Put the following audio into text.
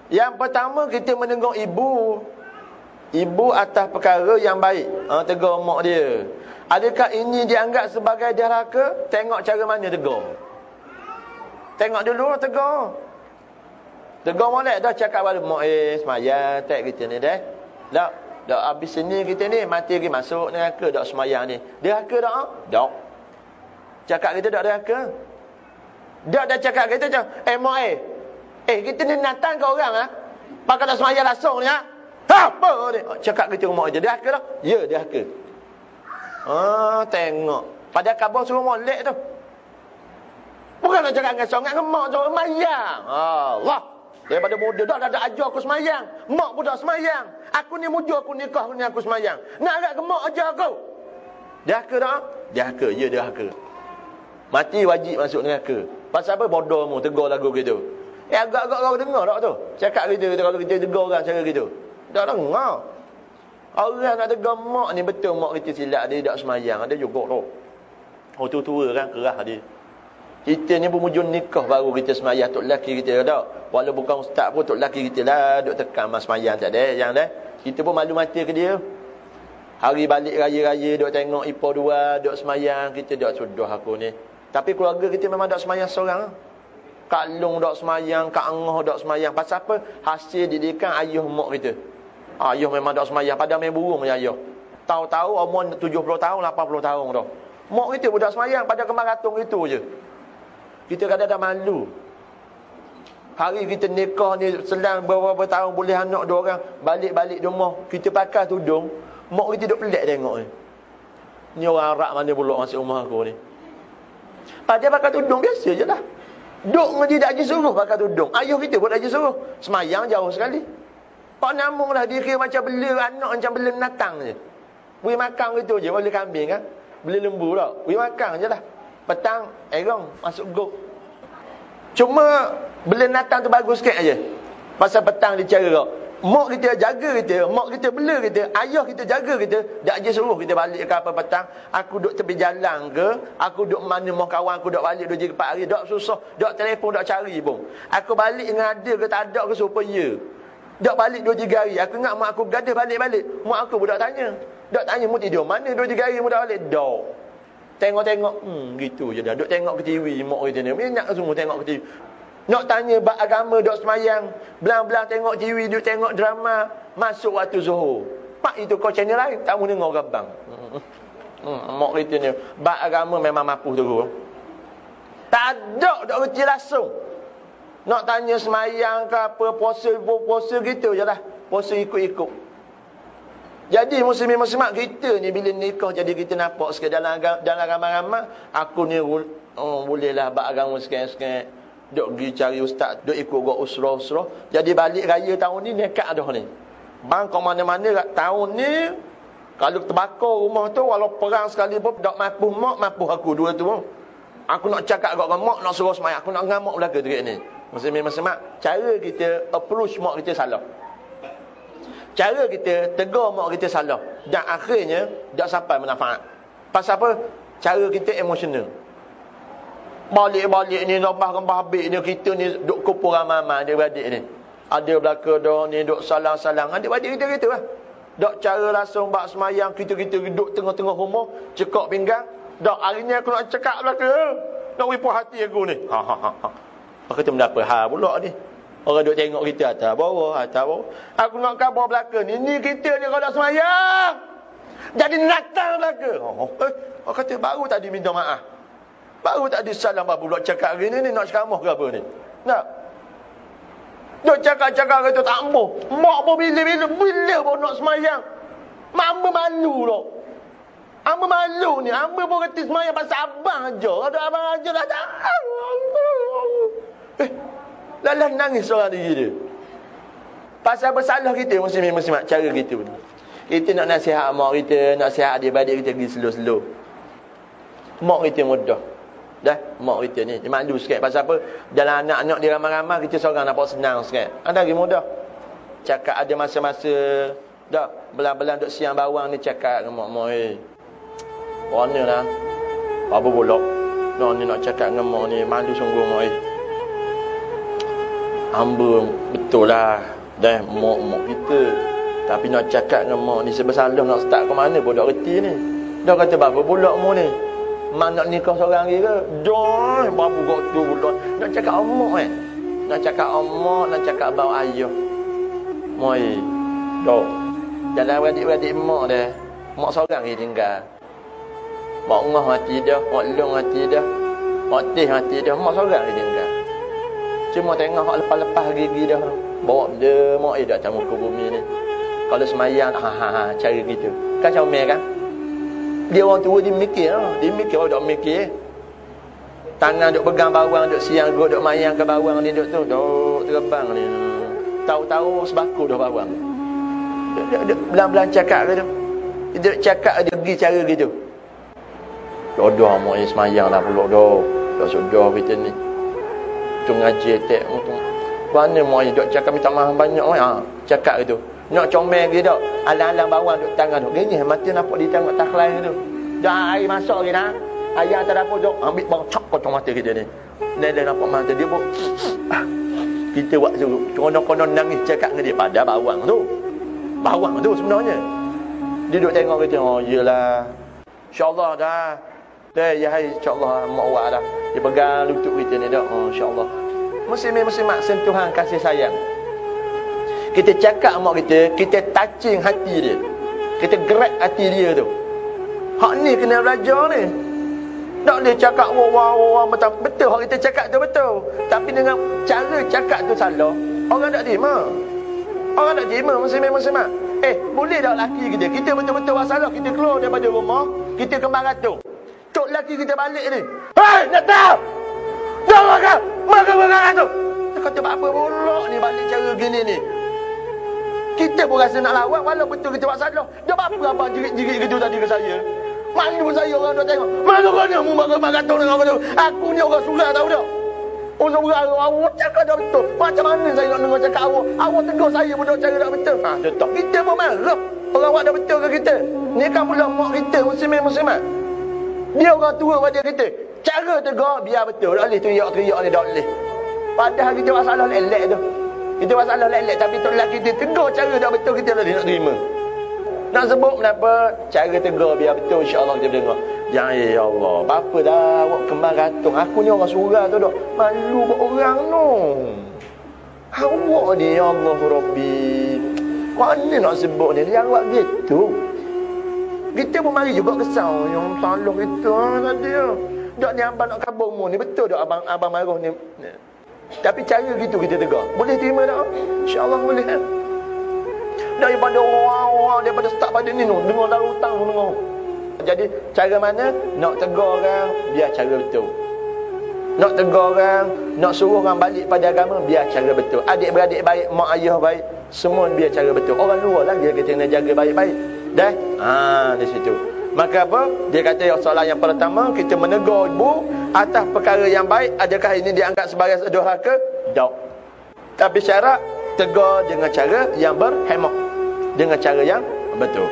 Yang pertama, kita menegur ibu. Ibu atas perkara yang baik. Tegur mak dia. Adakah ini dianggap sebagai derhaka? Tengok cara mana tegur. Tengok dulu tegur. Tegur molek dah cakap baru mak semayang tak kita ni dah. Dak habis sini kita ni mati pergi masuk neraka dak semayang ni. Derhaka dak? Dak. Cakap kita dak derhaka. Dak dah cakap kita macam mak kita ni natang ke orang pakai dak semayang langsung ni apa ni? Cakap kita mak je derhaka dah. Ya derhaka. Tengok. Pada khabar suruh molek tu. Bukan nak cakap dengan sangat mak suruh semayang. Allah. Daripada muda dah ada ajar aku semayang. Mak pun dah semayang. Aku ni muda aku nikah ni aku semayang. Nak agak ke mak ajar aku. Derhaka tak? Derhaka. Ya derhaka. Mati wajib masuk neraka. Pasal apa bodoh mu tegur lagu gitu. Agak-agak kau dengar tak tu? Cakap kita kalau kita tegur orang cara gitu. Tak dengar. Orang nak tegur mak ni betul mak kita silap dia tak semayang. Ada juga tu. Tua-tua kan kerah dia. Kita ni bermujur nikah baru kita semayang tok lelaki kita dah. Walau bukan ustaz pun tok lelaki kita lah duk tekan mas semayang tak ada yang dah. Kita pun malu mati ke dia. Hari balik raya-raya duk tengok ipar dua duk semayang, kita duk sudah aku ni. Tapi keluarga kita memang duk semayang seorang. Kak Long duk semayang, Kak Angah duk semayang. Pasal apa? Hasil didikan ayah mak kita. Ayah memang duk semayang pada main burung punya ayah. Tahu-tahu umur 70 tahun, 80 tahun dah. Mak kita budak semayang pada kemar ratung itu je. Kita kadang-kadang malu. Hari kita nikah ni selang beberapa tahun boleh anak dua orang balik-balik rumah kita pakai tudung, mak kita duk pelik tengok ni. Ni orang Arab mana pula masuk rumah aku ni. Padahal pakai tudung biasa je lah. Duk dengan dia tak je suruh pakai tudung. Ayah kita pun tak je suruh. Semayang jauh sekali. Pak namung lah dia kira macam bela anak macam bela natang je. Beri makan gitu je, boleh kambing kan. Beli lembu tak. Beri makan je lah. Petang, erong, masuk gok. Cuma, bela natang tu bagus sikit aja. Pasal petang dia cara kau. Mak kita jaga kita, mak kita bela kita, ayah kita jaga kita. Tak je suruh kita balik ke apa petang. Aku duduk tepi jalan ke, aku duduk mana mau kawan aku duduk balik 2 4 hari. Tak susah, tak telefon, tak cari pun. Aku balik dengan ada ke tak ada ke supaya. Tak balik 2 3 hari. Aku ingat mak aku gadah balik-balik. Mak aku pun tak tanya. Tak tanya mu tidur mana 2 3 hari mu dah balik. Tak. Tengok-tengok, gitu je dah. Duk tengok ke TV, mak kita ni. Minyak semua tengok ke TV. Nak tanya bab agama, duk semayang. Belang-belang tengok TV, duk tengok drama. Masuk waktu Zuhur. Pak itu kau channel lain, tak mau dengar gabang. Mak kita ni, bab agama memang mapuh terus. Tak ada, duk reti langsung. Nak tanya semayang ke apa, puasa gitu je lah. Puasa ikut-ikut. Jadi muslimin-muslimat kita ni bila nikah jadi kita nampak sikit dalam ramai-ramai aku ni bolehlah bab agama sikit-sikit duk pergi cari ustaz duk ikut gua usrah-usrah. Jadi balik raya tahun ni nekat dah ni. Bang kau mana-mana tahun ni kalau terbakar rumah tu walau perang sekali pun dak mampu mak mampu aku dua tu. Aku nak cakap kat mak nak suruh semayang, aku nak ngamak belaka dekat ni. Muslimin-muslimat, cara kita approach mak kita salah. Cara kita tegur mak kita salah. Dan akhirnya tak sampai manfaat. Pasal apa? Cara kita emosional. Balik-balik ni rembah-rembah habis ni kita ni duk kumpul ramai-ramai adik-beradik ni. Ada belaka dah ni duk salang-salang. Adik-beradik kita gitu lah. Dok cara langsung bak semayang kita duduk tengah-tengah rumah, cekak pinggang. Dok hari ni aku nak cakap belaka. Nak wipuh hati aku ni. Aku kata mendapat pula ni. Orang duk tengok kita atas bawah. Aku nak khabar belaka ni. Ni kita ni kalau semayang. Jadi natang belaka. Orang kata baru tadi minta maaf. Baru tadi salam babu buat cakap hari ni nak ceramah ke apa ni. Tak. Duk cakap-cakap kata tak ampuh. Mak pun bila pun nak semayang. Mak ambil malu tak. Amba malu ni. Amba pun kata semayang pasal abang aja. Ada abang aja dah tak. Lalah nangis seorang diri dia. Pasal bersalah kita muslimin-muslimat cara kita ni. Kita nak nasihat mak kita, nak nasihat adik-adik kita pergi slow-slow. Mak kita mudah. Dah, mak kita ni dia malu sikit pasal apa? Dalam anak-anak dia ramai-ramai kita seorang nampak senang sikit. Ada lagi mudah. Cakap ada masa-masa dah belang-belang duk siang bawang ni cakap dengan mak-mak warnalah. Apa pula? Nak ni nak cakap dengan mak ni malu sungguh mak hamba betul lah dah mak kita. Tapi nak cakap dengan mak ni sebesalah nak start ke mana pun tak reti ni. Dah kata berapa bulan mu ni? Mak nak nikah seorang lagi ke? Dah berapa kau tu bulan. Nak cakap mak nak cakap mak, nak cakap abang ayah. Moi. Dah. Jalan beradik-beradik mak dah. Mak seorang lagi tinggal. Mak ngah hati dah, mak long hati dah. Mak teh hati dah, mak seorang lagi tinggal. Cuma tengok hak lepas-lepas gigi dah. Bawa dia mak dah atas muka bumi ni. Kalau semayang cara gitu. Kan Comel kan? Dia orang tua dia mikir lah. Dia mikir orang duk mikir. Tangan duk pegang bawang, duk siang duk mayang ke bawang ni duk tu. Duk terbang ni. Tahu-tahu sebaku dah bawang. Dia belang-belang cakap ke tu. Dia cakap dia pergi cara gitu. Dodoh mak ni semayang dah pulak dah. Dah sudah kita ni. Tu ngaji tak tu. Mana mak ni duk cakap minta maaf banyak cakap gitu. Nak comel ke tak? Alang-alang bawang duk tangan duk. Gini mati nampak dia tengok takhlai tu. Dah air masuk lagi dah. Ayah tak dapur duk ambil bawang cak kocong mata kita ni. Dia nampak mata dia pun. Kita buat suruh konon-konon nangis cakap dengan dia pada bawang tu. Bawang tu sebenarnya. Dia duk tengok kita. Oh iyalah. Insya-Allah dah. Dah ya hai insya-Allah mak awak dah. Dia pegang lutut kita ni dah. Oh insya-Allah. Muslimat sentuhan kasih sayang. Kita cakap mak kita, kita touching hati dia. Kita gerak hati dia tu. Hak ni kena belajar ni. Tak boleh cakap wah betul hak kita cakap tu betul. Tapi dengan cara cakap tu salah, orang tak terima. Orang tak terima muslimat. Boleh tak laki kita betul-betul masalah, kita keluar daripada rumah, kita kembang ratung. Tok laki kita balik ni. Hei, nak tahu? Jangan kau, makan ratung. Dia kata apa pula ni balik cara gini ni. Kita pun rasa nak lawan walaupun betul kita buat salah. Dia apa abang jerit-jerit gitu tadi ke saya. Mana pun saya orang dah tengok. Mana kau ni mu makan ratung dengan aku tu. Aku ni orang surah tahu tak? Orang surah awak cakap dah betul. Macam mana saya nak dengar cakap awak? Awak tegur saya pun dah cara tak betul. Contoh kita pun marah. Orang awak dah betul ke kita? Ni kan pula mak kita muslimat. Dia orang tua pada kita. Cara tegur biar betul. Tak boleh teriak ni tak boleh. Padahal kita buat salah lelek tu. Kita buat salah lelek tapi tok lelaki kita tegur cara tak betul kita tak nak terima. Nak sebut kenapa? Cara tegur biar betul insya-Allah kita dengar. Ya Allah, apa dah awak kembang ratung. Aku ni orang surah tu dak. Malu buat orang tu. Awak ni ya Allah Rabbi. Mana nak sebut ni? Dia awak gitu. Kita pun mari juga kesal yang salah kita tadi. Dak ni abang nak kabur mu ni betul dak abang marah ni. Tapi cara gitu kita tegur. Boleh terima tak? InsyaAllah boleh kan? Daripada orang daripada start pada ni dengar dalam hutang dengar. Jadi cara mana? Nak tegur orang biar cara betul. Nak tegur orang, nak suruh orang balik pada agama biar cara betul. Adik-beradik baik, mak ayah baik, semua biar cara betul. Orang luar lagi kita kena jaga baik-baik. Dah? Di situ. Maka apa? Dia kata soalan yang pertama, kita menegur ibu atas perkara yang baik, adakah ini dianggap sebagai dosa ke? Tak. Tapi syarat tegur dengan cara yang berhemah, dengan cara yang betul.